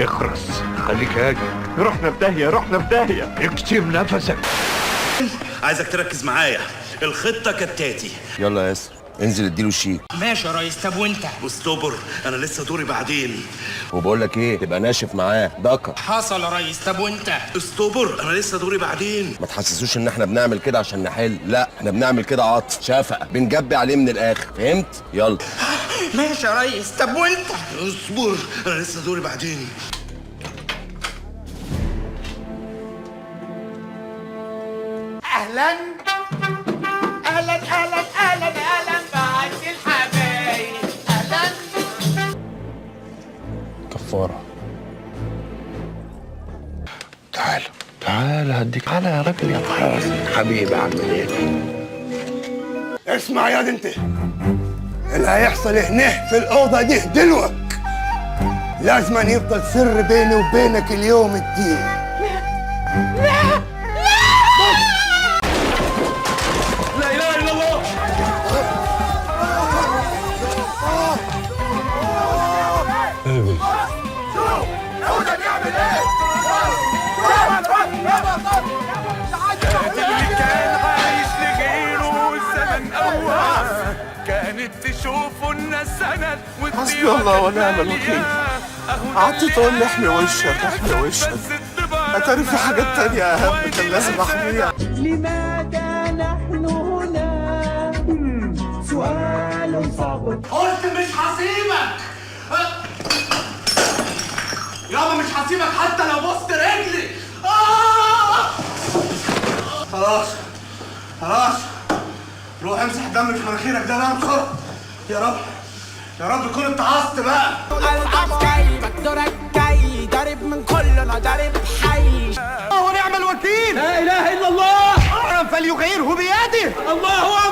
اخرس، خليك هادي. رحنا في داهية، رحنا في داهية. اكتم نفسك. عايزك تركز معايا. الخطة كالتالي. يلا يا ياسر انزل اديله الشيك. ماشي يا ريس. طب وانت؟ واستبر، انا لسه دوري بعدين. وبقول لك ايه، تبقى ناشف معاه دكر. حصل يا ريس. طب وانت؟ استبر، انا لسه دوري بعدين. ما تحسسوش ان احنا بنعمل كده عشان نحل، لا احنا بنعمل كده عطف شفقه، بنجبي عليه من الاخر، فهمت؟ يلا. ماشي يا ريس. طب وانت؟ اصبر، انا لسه دوري بعدين. اهلا اهلا اهلا اهلا اهلا بعد الحبايب. اهلا. كفاره. تعال تعال هديك. تعال يا راجل يا طحاس. حبيبي اعمل ايه؟ اسمع يا انت، اللي هيحصل هنا في الاوضه دي دلوقتي لازم أن يفضل سر بيني وبينك اليوم الدين. تشوفوا الناس سند. حسبي الله ونعم الوكيل. قعدت تقول لي احمي وشك احمي وشك، اتاري في حاجات تانية اهم كان لازم احميها. لماذا نحن هنا؟ سؤال صعب. قلت مش هسيبك يابا، مش هسيبك حتى لو بوست رجلي. خلاص خلاص، روح امسح دم من مناخيرك ده بقى بسرعه. يا رب يا رب تكون اتعصت بقى. العسكري مقدرك جاي ضارب من كلنا ضارب حي. ونعم الوكيل. لا اله الا الله. فليغيره بيده. الله